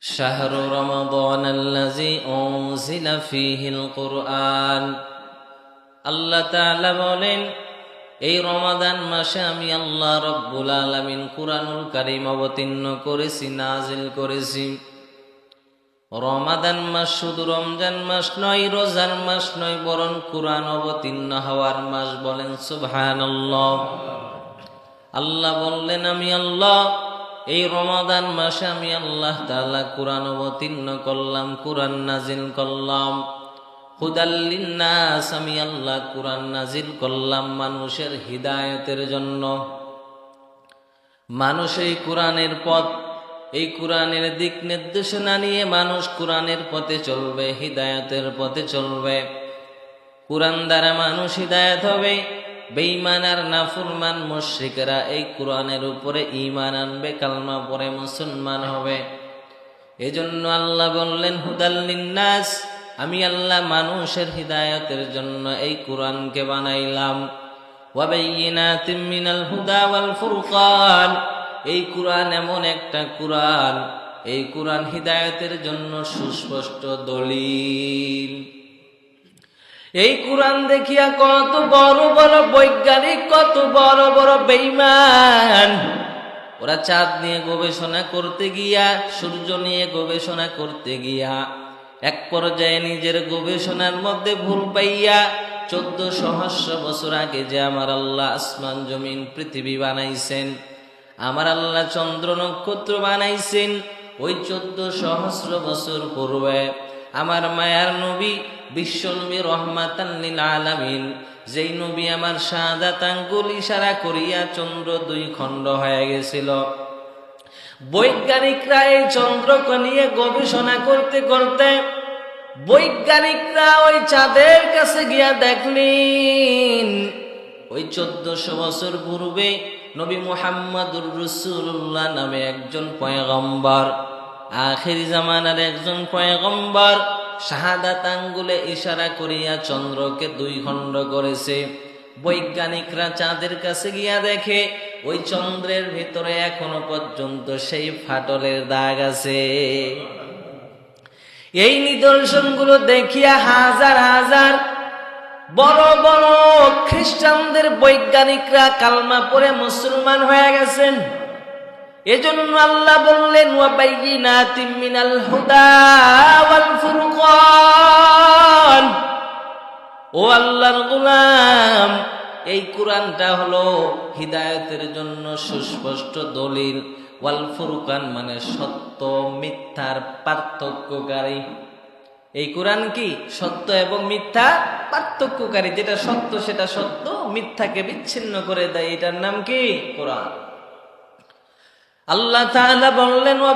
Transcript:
شهر رمضان الذي أنزل فيه القرآن আল্লাহ তাআলা বলেন, এই রমাদান মাসে আমি আল্লাহ রব্বুল আলামিন কুরআনুল কারীম অবতীর্ণ করেছি, নাজিল করেছি। রমাদান মাস শুধু রমজান মাস নয়, রোজার মাস নয়, বরং কুরআন অবতীর্ণ হওয়ার মাস। বলেন সুবহানাল্লাহ। আল্লাহ বললেন, আমি আল্লাহ এই রমাদান মাসে আমি আল্লাহ তাআলা কুরআন অবতীর্ণ করলাম, কুরআন নাজিল করলাম। হুদাল লিন্নাস, আমি আল্লাহ কুরআন নাজিল করলাম মানুষের হিদায়াতের জন্য। মানুষ এই কুরআনের পথ, এই কুরআনের দিক নির্দেশনা নিয়ে মানুষ কুরআনের পথে চলবে, হিদায়াতের পথে চলবে। কুরআন দ্বারা মানুষ হিদায়াত হবে। বেঈমান আর নাফরমান মুশরিকরা এই কুরআনের উপরে ঈমান আনবে, কালমা পড়ে মুসলমান হবে। এজন্য আল্লাহ বললেন, হুদাল লিন্নাস, আমি আল্লাহ মানুষের হিদায়াতের জন্য এই কুরআনকে বানাইলাম। ওয়া বাইয়িনাতিম মিনাল হুদা ওয়াল ফুরকান, এই কুরআন এমন একটা কুরআন, এই কুরআন হিদায়াতের জন্য সুস্পষ্ট দলিল। এই কুরআন দেখিয়া কত বড় বড় বৈজ্ঞানিক, কত বড় বড় বেঈমান, ওরা চাঁদ নিয়ে গবেষণা করতে গিয়া, সূর্য নিয়ে গবেষণা করতে গিয়া এক পর্যায়ে নিজের গবেষণার মধ্যে ভুল পাইয়া 1400 বছর আগে যে আমার আল্লাহ আসমান জমিন পৃথিবী বানাইছেন, আমার আল্লাহ চন্দ্র নক্ষত্র বানাইছেন, ওই 1400 বছর পূর্বে আমার মায়ার নবী বিশ্বনবী রহমাতান লিল আলামিন, যেই নবী আমার শাহাদাত আঙ্গুল ইশারা করিয়া চন্দ্র 2 খণ্ড হয়ে গেছিল। বৈজ্ঞানিকরা এই চন্দ্রকে নিয়ে গবেষণা করতে করতে বৈজ্ঞানিকরা ওই চাঁদের কাছে গিয়া দেখলেন, ওই 1400 বছর পূর্বে নবী মুহাম্মদুর রাসূলুল্লাহ নামে একজন পয়গম্বর, আখির জামানার একজন পয়গম্বর, শাহাদাত আঙ্গুলে ইশারা করিয়া চন্দ্রকে 2 খণ্ড করেছে। বৈজ্ঞানিকরা চাঁদের কাছে গিয়া দেখে, ওই চন্দ্রের ভিতরে এখনো পর্যন্ত সেই ফাটলের দাগ আছে। এই নিদর্শনগুলো দেখিয়া হাজার হাজার বড় বড় খ্রিস্টানদের বৈজ্ঞানিকরা কালমা পড়ে মুসলমান হয়ে গেছেন। এজন্য আল্লাহ বললেন, ওয়া বাইয়িনাতিম মিনাল হুদা ওয়াল ফুরকান, ও আল্লাহর গোলাম, এই কুরআনটা হলো হিদায়াতের জন্য সুস্পষ্ট দলিল। ওয়াল ফুরকান মানে সত্য মিথ্যার পার্থক্যকারী। এই কুরআন কি? সত্য এবং মিথ্যা পার্থক্যকারী। যেটা সত্য সেটা সত্য, মিথ্যাকে বিচ্ছিন্ন করে দেয়, এটার নাম কি? কুরআন। আল্লাহ তাআলা বললেন, ওয়া